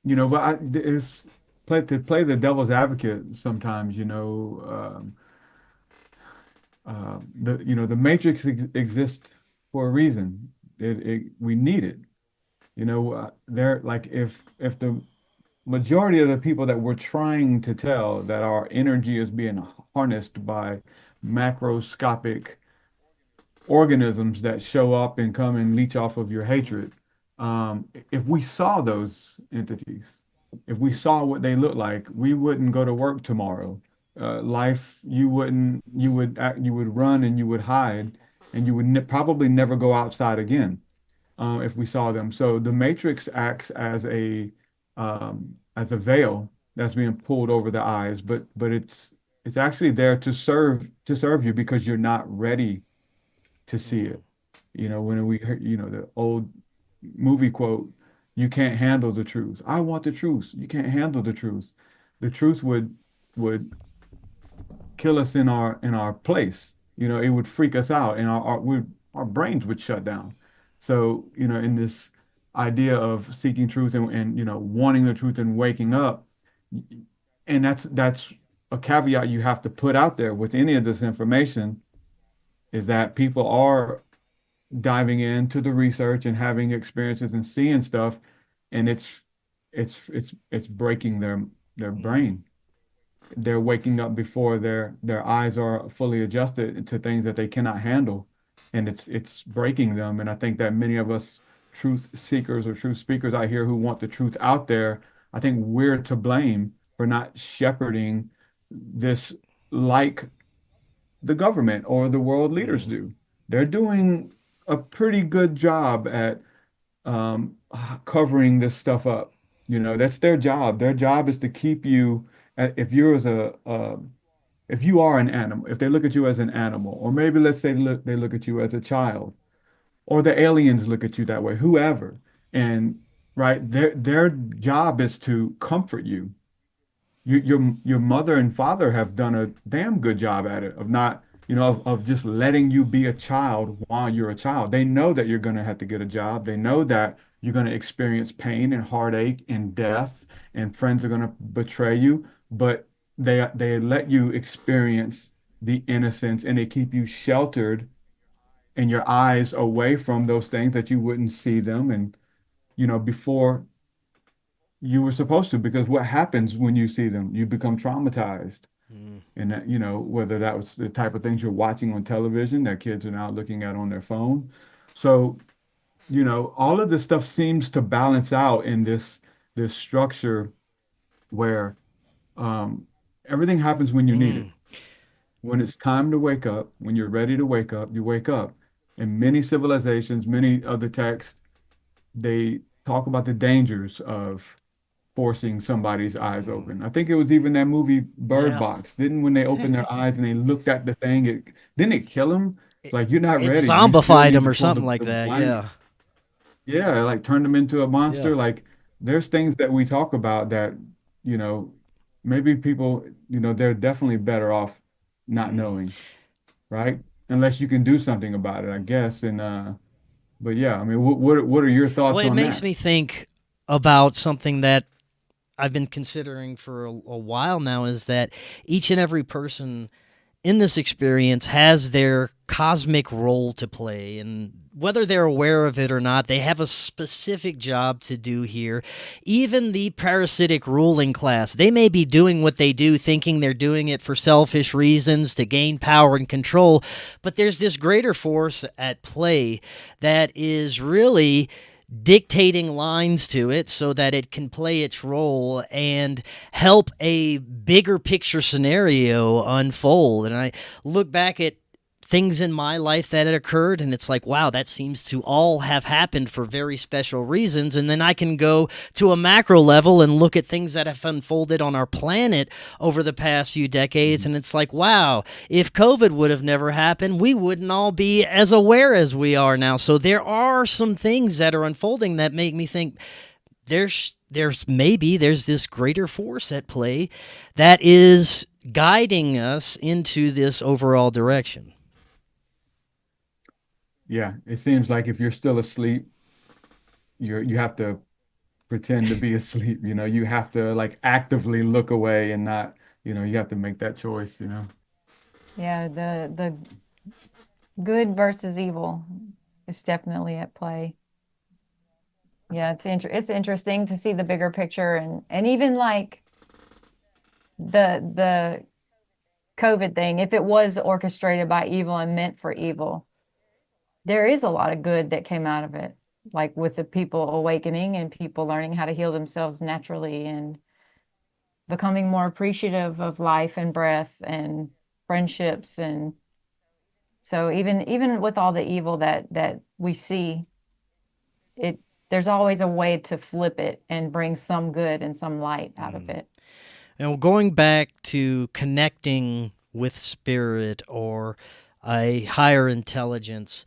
but it's to play the devil's advocate sometimes, the matrix exists for a reason. We need it. There like if the majority of the people that we're trying to tell that our energy is being harnessed by macroscopic organisms that show up and come and leech off of your hatred. If we saw those entities, if we saw what they look like, we wouldn't go to work tomorrow. Life, you would run and you would hide, and you would ne probably never go outside again if we saw them. So the matrix acts as a veil that's being pulled over the eyes, but it's actually there to serve you because you're not ready to see it. When we heard, the old movie quote, you can't handle the truth. I want the truth. You can't handle the truth. The truth would kill us in our place. It would freak us out and our brains would shut down. So, in this idea of seeking truth and wanting the truth and waking up, and that's a caveat you have to put out there with any of this information is that people are diving into the research and having experiences and seeing stuff, and it's breaking their brain. They're waking up before their eyes are fully adjusted to things that they cannot handle, and it's breaking them. And I think that many of us truth seekers or truth speakers out here who want the truth out there, I think we're to blame for not shepherding this like the government or the world leaders do. They're doing a pretty good job at covering this stuff up. That's their job. Their job is to keep you, if you're if you are an animal, if they look at you as an animal, or maybe let's say they look at you as a child, or the aliens look at you that way, whoever, and right, their job is to comfort you. Your mother and father have done a damn good job at it of not, of just letting you be a child while you're a child. They know that you're going to have to get a job. They know that you're going to experience pain and heartache and death, and friends are going to betray you, but they let you experience the innocence and they keep you sheltered and your eyes away from those things that you wouldn't see them and before you were supposed to, because what happens when you see them? You become traumatized. And that, whether that was the type of things you're watching on television that kids are now looking at on their phone. So, all of this stuff seems to balance out in this structure where everything happens when you need it. When it's time to wake up, when you're ready to wake up, you wake up. And many civilizations, many other texts, they talk about the dangers of forcing somebody's eyes open. I think it was even that movie Bird Yeah. Box. Didn't when they opened their eyes and they looked at the thing, didn't it kill them? It's It, like you're not it ready. You still zombified need him to or pull something like the that. blind. Yeah. Yeah, like turned them into a Yeah. monster. Like there's things that we talk about that, you know, maybe people, they're definitely better off not knowing, right? Unless you can do something about it, I guess. And but yeah, I mean, what are your Well, thoughts it on makes that? me think about something that I've been considering for a while now is that each and every person in this experience has their cosmic role to play. And whether they're aware of it or not, they have a specific job to do here. Even the parasitic ruling class, they may be doing what they do, thinking they're doing it for selfish reasons to gain power and control. But there's this greater force at play that is really dictating lines to it so that it can play its role and help a bigger picture scenario unfold. And I look back at things in my life that had occurred, and it's like, wow, that seems to all have happened for very special reasons. And then I can go to a macro level and look at things that have unfolded on our planet over the past few decades, and it's like, wow, if COVID would have never happened, we wouldn't all be as aware as we are now. So there are some things that are unfolding that make me think there's this greater force at play that is guiding us into this overall direction. Yeah, it seems like if you're still asleep, you have to pretend to be asleep, you have to like actively look away and not, you have to make that choice. Yeah, the good versus evil is definitely at play. Yeah, it's interesting to see the bigger picture, and even like the COVID thing, if it was orchestrated by evil and meant for evil, there is a lot of good that came out of it, like with the people awakening and people learning how to heal themselves naturally and becoming more appreciative of life and breath and friendships. And so even with all the evil that we see, there's always a way to flip it and bring some good and some light out of it. Now, going back to connecting with spirit or a higher intelligence,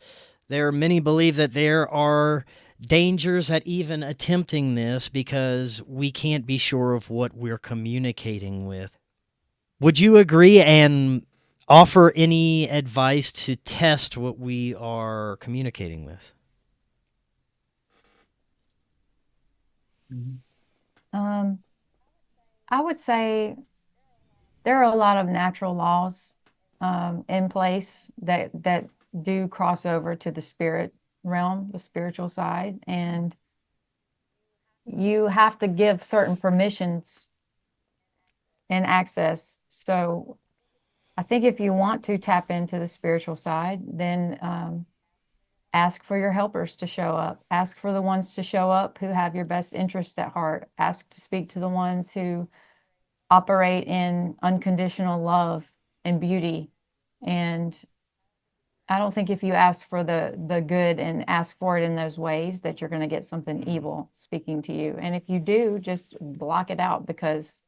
there are many believe that there are dangers at even attempting this because we can't be sure of what we're communicating with. Would you agree and offer any advice to test what we are communicating with? I would say there are a lot of natural laws in place that do cross over to the spirit realm, the spiritual side, and you have to give certain permissions and access. So I think if you want to tap into the spiritual side, then ask for your helpers to show up. Ask for the ones to show up who have your best interest at heart. Ask to speak to the ones who operate in unconditional love and beauty. And I don't think if you ask for the good and ask for it in those ways that you're going to get something evil speaking to you. And if you do, just block it out, because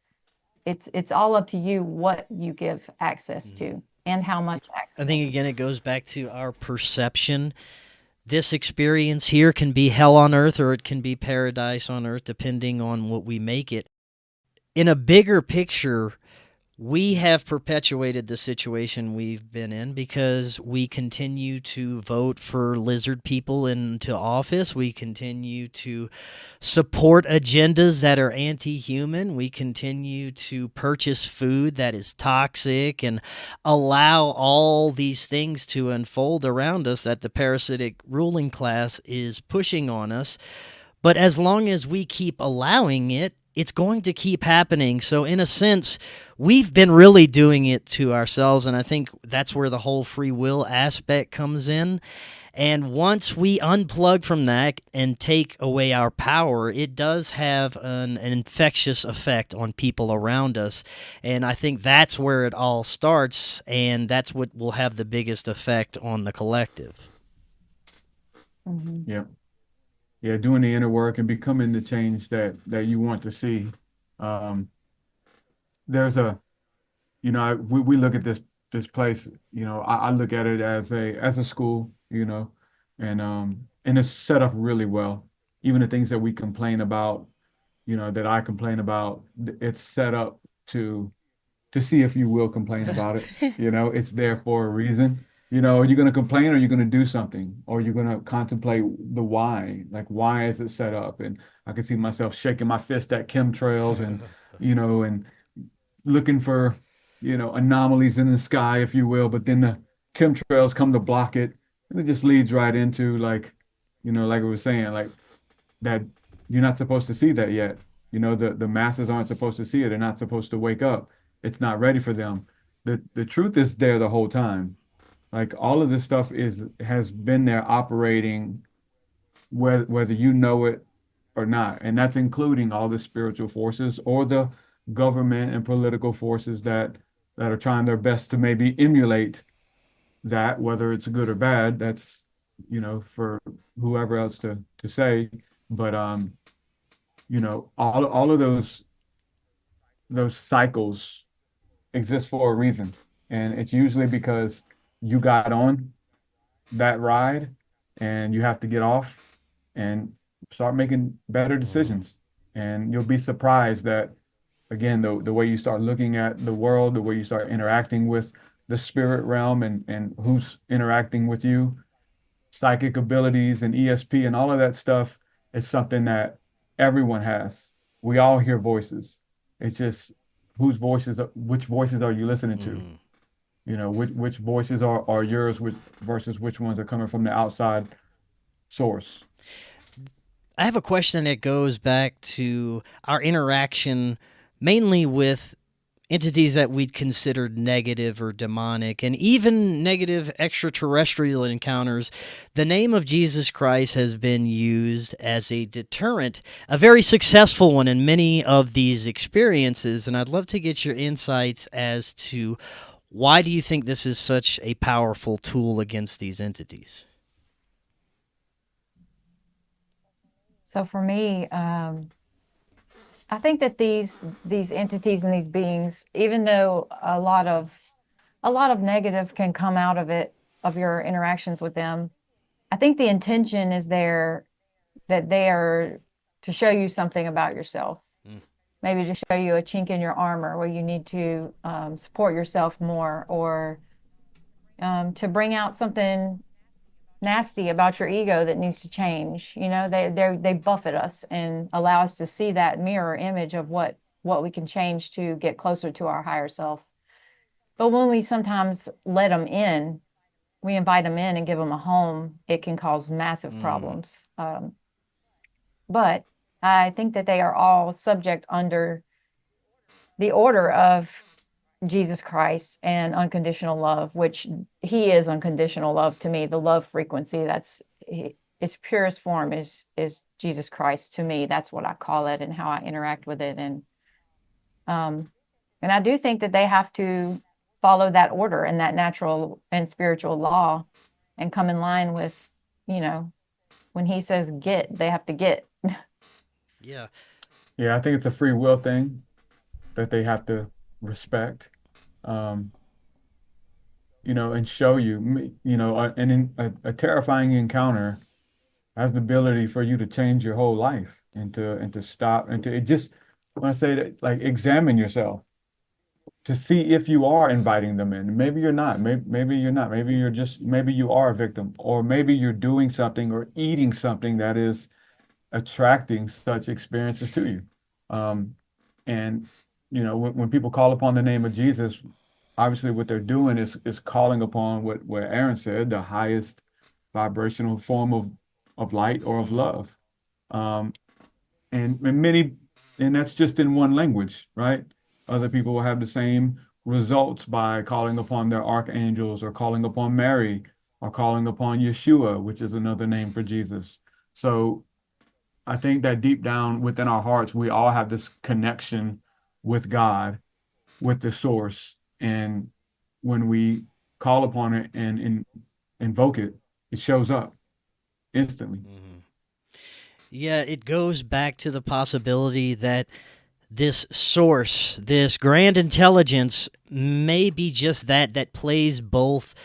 it's all up to you what you give access to and how much access. I think, again, it goes back to our perception. This experience here can be hell on earth or it can be paradise on earth, depending on what we make it. In a bigger picture, we have perpetuated the situation we've been in because we continue to vote for lizard people into office. We continue to support agendas that are anti-human. We continue to purchase food that is toxic and allow all these things to unfold around us that the parasitic ruling class is pushing on us. But as long as we keep allowing it, it's going to keep happening. So in a sense, we've been really doing it to ourselves, and I think that's where the whole free will aspect comes in. And once we unplug from that and take away our power, it does have an infectious effect on people around us. And I think that's where it all starts, and that's what will have the biggest effect on the collective. Mm-hmm. Yeah. Yeah, doing the inner work and becoming the change that you want to see. There's we look at this place. I look at it as a school. And it's set up really well. Even the things that we complain about, that I complain about, it's set up to see if you will complain about it. It's there for a reason. Are you going to complain, or are you going to do something, or you're going to contemplate the why? Like, why is it set up? And I can see myself shaking my fist at chemtrails and, and looking for, anomalies in the sky, if you will. But then the chemtrails come to block it. And it just leads right into like we were saying, like that you're not supposed to see that yet. The masses aren't supposed to see it. They're not supposed to wake up. It's not ready for them. The truth is there the whole time. Like all of this stuff has been there operating, whether you know it or not. And that's including all the spiritual forces or the government and political forces that are trying their best to maybe emulate that, whether it's good or bad, that's, for whoever else to say. But all of those cycles exist for a reason. And it's usually because you got on that ride and you have to get off and start making better decisions. And you'll be surprised that, again, the way you start looking at the world, the way you start interacting with the spirit realm and who's interacting with you, psychic abilities and ESP and all of that stuff is something that everyone has. We all hear voices. It's just which voices are you listening to? Which voices are yours, versus which ones are coming from the outside source. I have a question that goes back to our interaction mainly with entities that we'd considered negative or demonic, and even negative extraterrestrial encounters. The name of Jesus Christ has been used as a deterrent, a very successful one in many of these experiences, and I'd love to get your insights as to why do you think this is such a powerful tool against these entities? So for me, I think that these entities and these beings, even though a lot of negative can come out of it, of your interactions with them, I think the intention is there that they are to show you something about yourself. Maybe to show you a chink in your armor where you need to support yourself more, or to bring out something nasty about your ego that needs to change. They buffet us and allow us to see that mirror image of what we can change to get closer to our higher self. But when we sometimes let them in, we invite them in and give them a home, it can cause massive problems. But I think that they are all subject under the order of Jesus Christ and unconditional love, which he is unconditional love to me. The love frequency, its purest form is Jesus Christ to me. That's what I call it and how I interact with it. And I do think that they have to follow that order and that natural and spiritual law and come in line with, when he says get, they have to get. Yeah. Yeah, I think it's a free will thing that they have to respect, and show you, and in a terrifying encounter has the ability for you to change your whole life and to stop and to it just when I say that, like, examine yourself to see if you are inviting them in. Maybe you're not. Maybe you're not. Maybe you are a victim, or maybe you're doing something or eating something that is attracting such experiences to you. And when people call upon the name of Jesus, obviously what they're doing is calling upon what Arien said, the highest vibrational form of light or of love. And that's just in one language, right? Other people will have the same results by calling upon their archangels, or calling upon Mary, or calling upon Yeshua, which is another name for Jesus. So I think that deep down within our hearts, we all have this connection with God, with the source. And when we call upon it and invoke it, it shows up instantly. Yeah, it goes back to the possibility that this source, this grand intelligence, may be just that plays both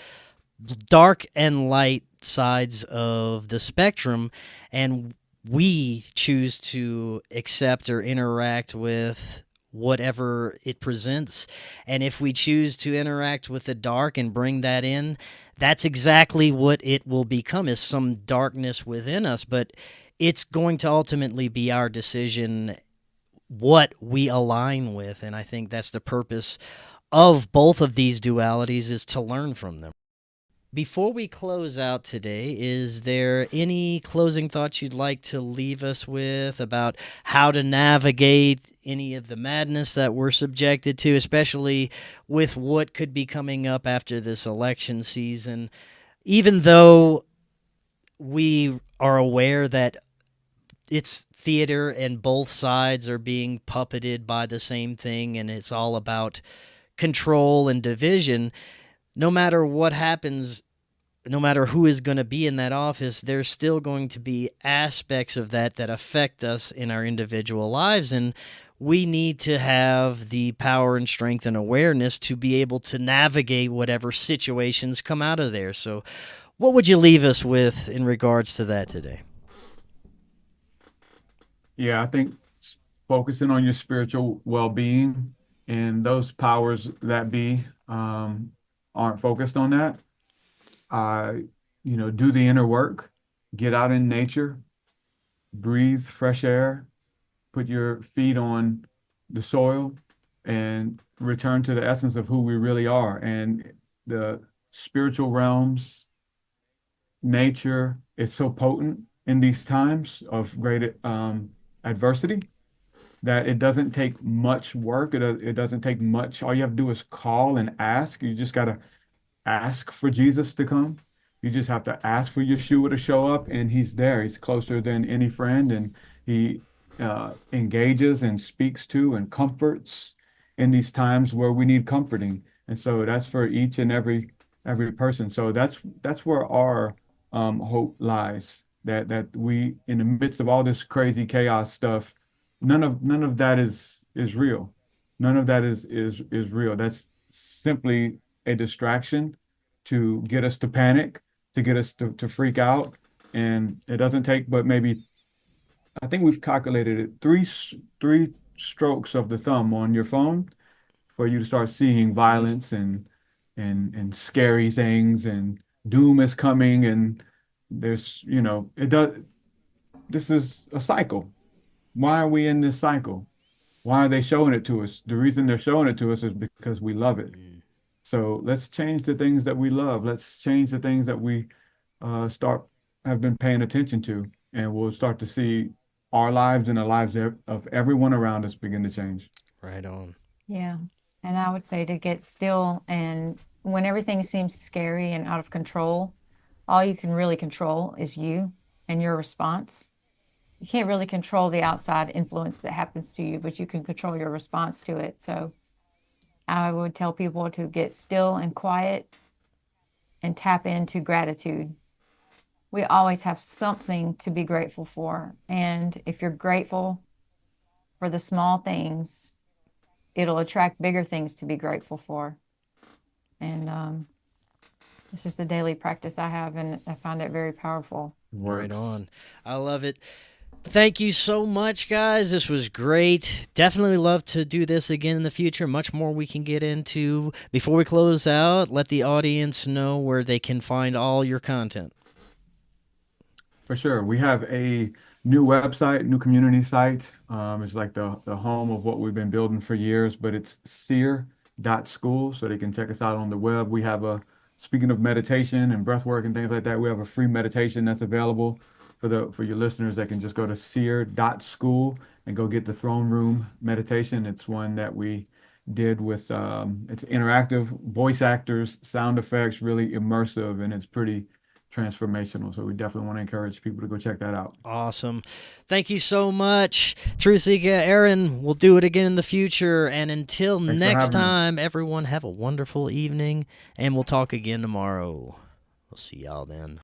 dark and light sides of the spectrum, and we choose to accept or interact with whatever it presents. And if we choose to interact with the dark and bring that in, that's exactly what it will become, is some darkness within us. But it's going to ultimately be our decision what we align with, and I think that's the purpose of both of these dualities, is to learn from them. Before we close out today, is there any closing thoughts you'd like to leave us with about how to navigate any of the madness that we're subjected to, especially with what could be coming up after this election season? Even though we are aware that it's theater and both sides are being puppeted by the same thing and it's all about control and division, no matter what happens, no matter who is going to be in that office, there's still going to be aspects of that that affect us in our individual lives. And we need to have the power and strength and awareness to be able to navigate whatever situations come out of there. So what would you leave us with in regards to that today? Yeah, I think focusing on your spiritual well-being, and those powers that be aren't focused on that. Uh, do the inner work, get out in nature, breathe fresh air, put your feet on the soil, and return to the essence of who we really are. And the spiritual realms, nature is so potent in these times of great adversity that it doesn't take much work. It doesn't take much. All you have to do is call and ask. You just got to ask for Jesus to come. You just have to ask for Yeshua to show up, and he's there. He's closer than any friend, and he engages and speaks to and comforts in these times where we need comforting. And so that's for each and every person. So that's where our hope lies. That we, in the midst of all this crazy chaos stuff, none of that is real. None of that is real. That's simply a distraction to get us to panic, to get us to freak out. And it doesn't take but maybe, I think we've calculated it, three strokes of the thumb on your phone for you to start seeing violence and scary things, and doom is coming, and there's, it does, this is a cycle. Why are we in this cycle? Why are they showing it to us? The reason they're showing it to us is because we love it. So let's change the things that we love. Let's change the things that we have been paying attention to, and we'll start to see our lives and the lives of everyone around us begin to change. Right on. Yeah. And I would say to get still, and when everything seems scary and out of control, all you can really control is you and your response. You can't really control the outside influence that happens to you, but you can control your response to it. So I would tell people to get still and quiet and tap into gratitude. We always have something to be grateful for. And if you're grateful for the small things, it'll attract bigger things to be grateful for. And it's just a daily practice I have, and I find it very powerful. Right on. I love it. Thank you so much, guys. This was great. Definitely love to do this again in the future. Much more we can get into. Before we close out, let the audience know where they can find all your content. For sure. We have a new website, new community site. It's like the home of what we've been building for years, but it's seer.school, so they can check us out on the web. We have speaking of meditation and breath work and things like that, we have a free meditation that's available for your listeners that can just go to seer.school and go get the throne room meditation. It's one that we did with it's interactive, voice actors, sound effects, really immersive, and it's pretty transformational. So we definitely want to encourage people to go check that out. Awesome. Thank you so much, TruthSeekah. Arien, we'll do it again in the future. And until next time, everyone have a wonderful evening, and we'll talk again tomorrow. We'll see y'all then.